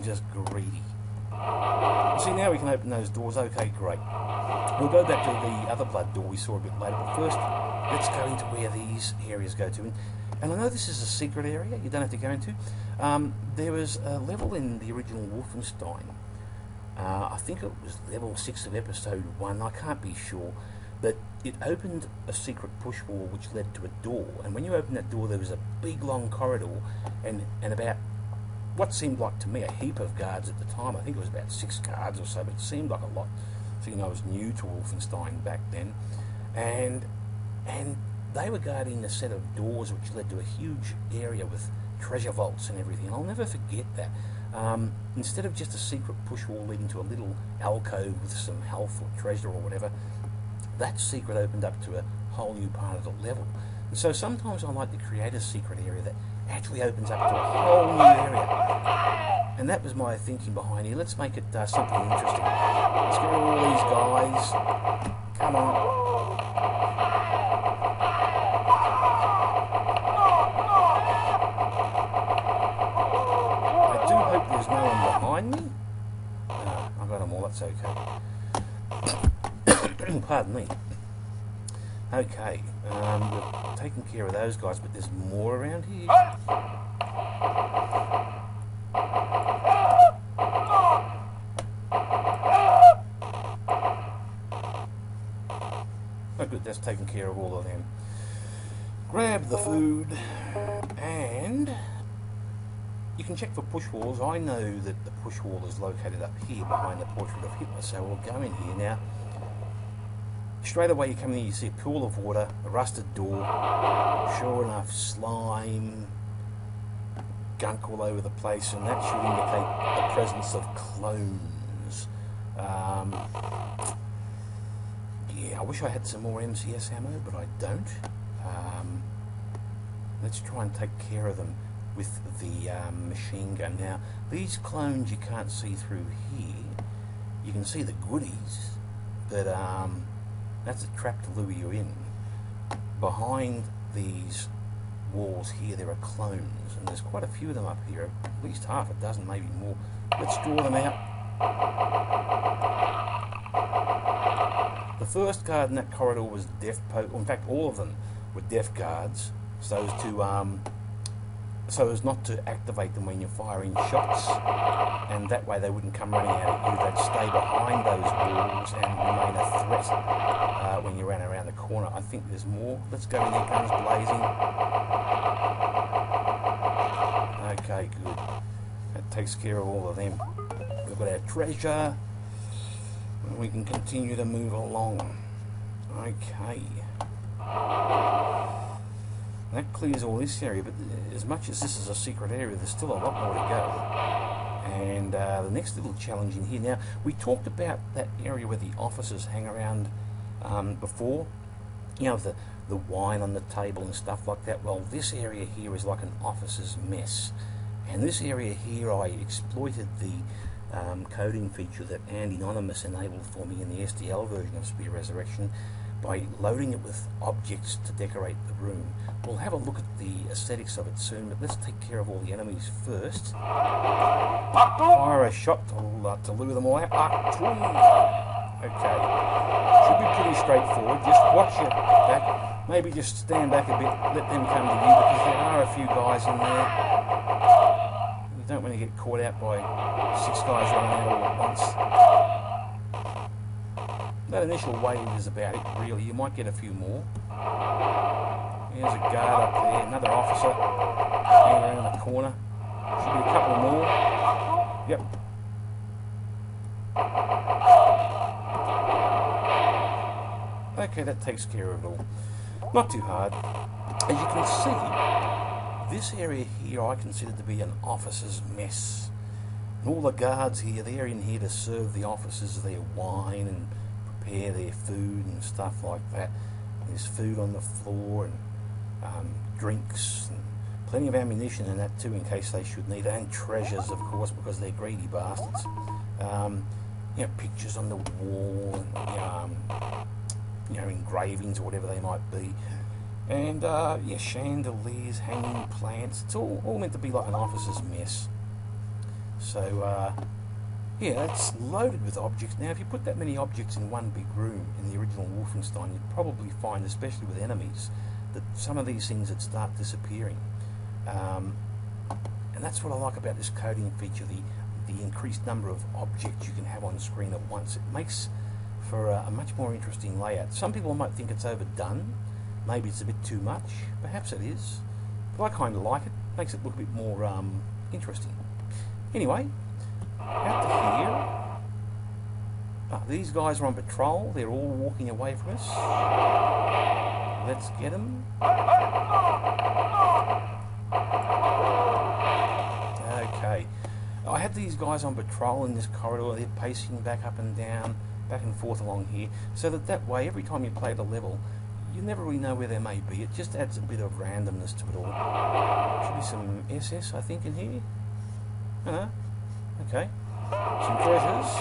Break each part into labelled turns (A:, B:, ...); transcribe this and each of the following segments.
A: just greedy. See, now we can open those doors. Okay, great. We'll go back to the other blood door we saw a bit later, but first, let's go into where these areas go to. And I know this is a secret area you don't have to go into. There was a level in the original Wolfenstein. I think it was level 6 of episode 1, I can't be sure, but it opened a secret push wall which led to a door, and when you opened that door there was a big long corridor and about what seemed like to me a heap of guards at the time. I think it was about 6 guards or so, but it seemed like a lot, seeing I was new to Wolfenstein back then, and they were guarding a set of doors which led to a huge area with treasure vaults and everything. I'll never forget that. Instead of just a secret push wall leading to a little alcove with some health or treasure or whatever, that secret opened up to a whole new part of the level. And so sometimes I like to create a secret area that actually opens up to a whole new area. And that was my thinking behind here. Let's make it something interesting. Let's get all these guys. Come on. I do hope there's no one behind me. I've got them all, that's okay. Pardon me. Okay, we've taken care of those guys, but there's more around here. Oh good, that's taken care of all of them. Grab the food, and you can check for push walls. I know that the push wall is located up here behind the portrait of Hitler, so we'll go in here now. Straight away you come in here, you see a pool of water, a rusted door, sure enough slime, gunk all over the place, and that should indicate the presence of clones. Yeah, I wish I had some more MCS ammo, but I don't. Let's try and take care of them with the machine gun. Now, these clones you can't see through here. You can see the goodies, but that's a trap to lure you in. Behind these walls here there are clones, and there's quite a few of them up here, at least half a dozen, maybe more. Let's draw them out. The first guard in that corridor was deaf in fact all of them were deaf guards, so as not to activate them when you're firing shots, and that way they wouldn't come running out at you. They'd stay behind those walls and remain a threat when you ran around the corner. I think there's more. Let's go in there, guns blazing. Okay, good. That takes care of all of them. We've got our treasure, and we can continue to move along. Okay. That clears all this area, but as much as this is a secret area, there's still a lot more to go. And the next little challenge in here, now, we talked about that area where the officers hang around before, you know, the wine on the table and stuff like that. Well, this area here is like an officer's mess. And this area here, I exploited the coding feature that Anonymous enabled for me in the SDL version of Spear Resurrection by loading it with objects to decorate the room. We'll have a look at the aesthetics of it soon, but let's take care of all the enemies first. Fire a shot to lure them all out. Okay. Should be pretty straightforward. Just watch your back. Maybe just stand back a bit, let them come to you, because there are a few guys in there. You don't want to get caught out by 6 guys running out all at once. That initial wave is about it, really. You might get a few more. There's a guard up there, another officer hanging around the corner. Should be a couple more. Yep. Okay, that takes care of it all. Not too hard. As you can see, this area here I consider to be an officer's mess. And all the guards here, they're in here to serve the officers their wine and prepare their food and stuff like that. There's food on the floor and drinks and plenty of ammunition and that too in case they should need it, and treasures of course because they're greedy bastards. You know, pictures on the wall and you know, engravings or whatever they might be, and yeah, chandeliers, hanging plants. It's all meant to be like an officer's mess. So, yeah, it's loaded with objects. Now, if you put that many objects in one big room in the original Wolfenstein, you'd probably find, especially with enemies, that some of these things would start disappearing. And that's what I like about this coding feature, the increased number of objects you can have on screen at once. It makes for a much more interesting layout. Some people might think it's overdone. Maybe it's a bit too much. Perhaps it is. But I kind of like it. Makes it look a bit more interesting. Anyway, out to here. These guys are on patrol. They're all walking away from us. Let's get them. Okay. I had these guys on patrol in this corridor. They're pacing back up and down, back and forth along here, so that way, every time you play the level, you never really know where they may be. It just adds a bit of randomness to it all. Should be some SS, I think, in here. Okay. Some treasures.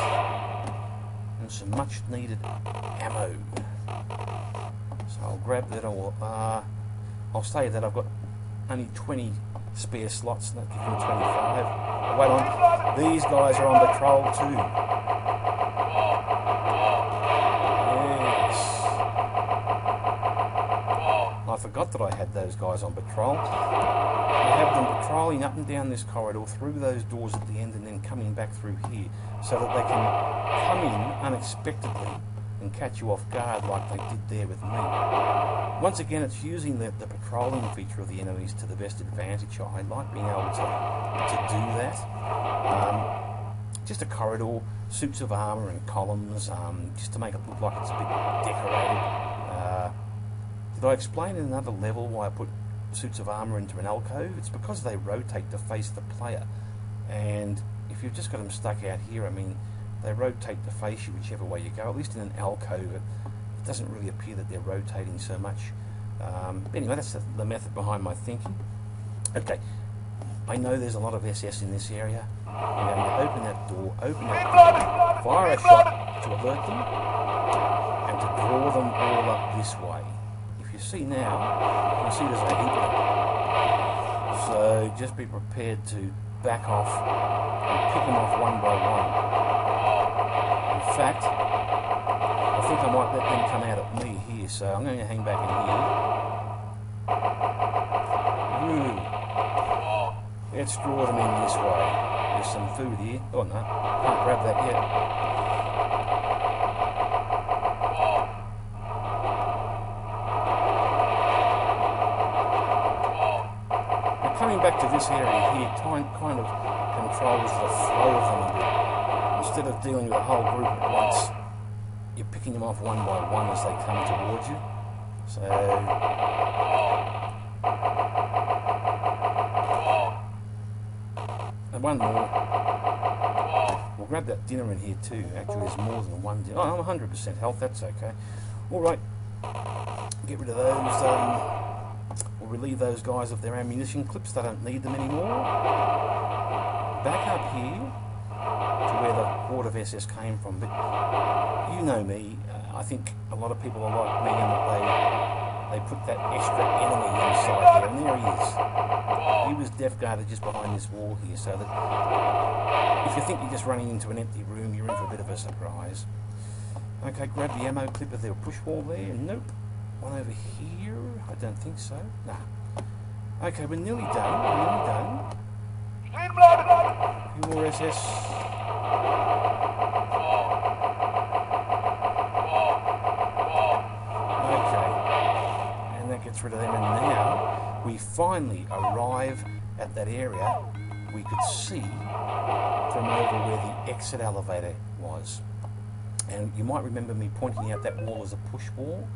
A: And some much needed ammo. So I'll grab that all. I'll say that I've got only 20 spare slots, and that gives me 25. But wait on. These guys are on patrol too. I forgot that I had those guys on patrol. I have them patrolling up and down this corridor, through those doors at the end, and then coming back through here, so that they can come in unexpectedly and catch you off guard like they did there with me. Once again, it's using the patrolling feature of the enemies to the best advantage. I like being able to do that. Just a corridor, suits of armour and columns, just to make it look like it's a bit decorated. Did I explain in another level why I put suits of armour into an alcove? It's because they rotate to face the player, and if you've just got them stuck out here, I mean, they rotate to face you whichever way you go. At least in an alcove, it doesn't really appear that they're rotating so much. But anyway, that's the method behind my thinking. Okay, I know there's a lot of SS in this area. I'm going to open that door, fire a shot to alert them, and to draw them all up this way. You see now, you can see there's a heap of them. So just be prepared to back off and pick them off one by one. In fact, I think I might let them come out at me here, so I'm going to hang back in here. Let's draw them in this way. There's some food here. Oh no, can't grab that yet. Coming back to this area here, kind of controls the flow of them a bit. Instead of dealing with a whole group at once, you're picking them off one by one as they come towards you. So, and one more. We'll grab that dinner in here too. Actually, there's more than one dinner. Oh, I'm 100% health, that's okay. Alright, get rid of those. We'll relieve those guys of their ammunition clips. They don't need them anymore. Back up here to where the horde of SS came from. But you know me. I think a lot of people are like me in that they put that extra enemy inside here, and there he is. He was death guarded just behind this wall here, so that if you think you're just running into an empty room, you're in for a bit of a surprise. Okay, grab the ammo clip. Is there a push wall there? Nope. One over here? I don't think so. Nah. Okay, we're nearly done. A few more SS. Okay. And that gets rid of them. And now we finally arrive at that area we could see from over where the exit elevator was. And you might remember me pointing out that wall as a push wall.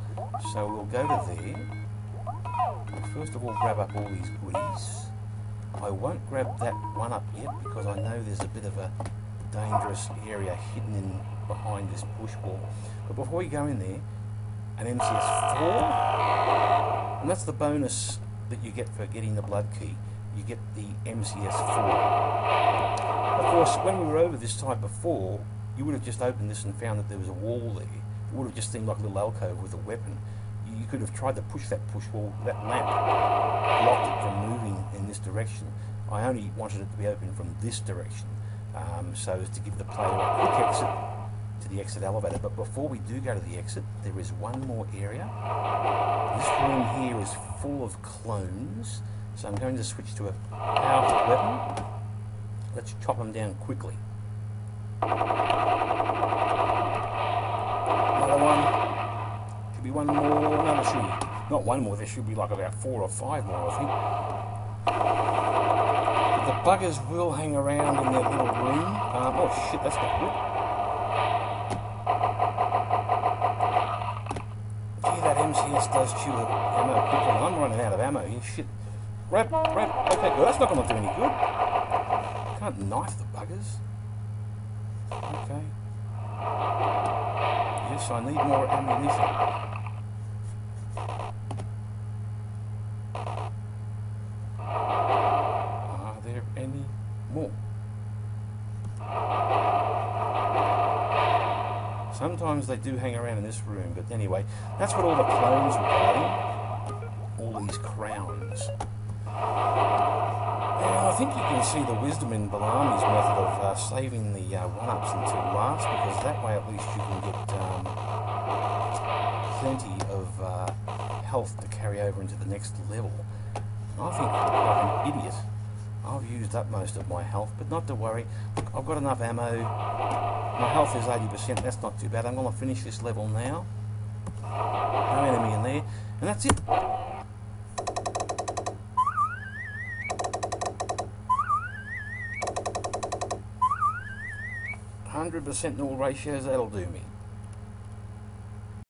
A: So we'll go to there. We'll first of all grab up all these goodies. I won't grab that one up yet because I know there's a bit of a dangerous area hidden in behind this push wall. But before you go in there, an MCS4. And that's the bonus that you get for getting the blood key. You get the MCS4. Of course, when we were over this side before, you would have just opened this and found that there was a wall there. It would have just seemed like a little alcove with a weapon. You could have tried to push that push wall. That lamp blocked it from moving in this direction. I only wanted it to be open from this direction. so as to give the player a quick exit to the exit elevator. But before we do go to the exit, there is one more area. This room here is full of clones, so I'm going to switch to a powerful weapon. Let's chop them down quickly. Another one. Should be one more. No, there should be not one more. There should be like about 4 or 5 more, I think. But the buggers will hang around in their little room. Oh shit, that's not good. Gee, that MCS does chew ammo quickly. I'm running out of ammo here. Shit. Grab. Okay, well, that's not going to do any good. I can't knife the buggers. Okay. Yes, I need more ammunition. Are there any more? Sometimes they do hang around in this room, but anyway, that's what all the clones were guarding. All these crowns. Now, I think you can see the wisdom in Bellami's method of saving the one-ups until last, because that way at least you can get plenty of health to carry over into the next level. I think, like an idiot, I've used up most of my health, but not to worry. Look, I've got enough ammo. My health is 80%, that's not too bad. I'm going to finish this level now. No enemy in there. And that's it. 100% in all ratios, that'll do me.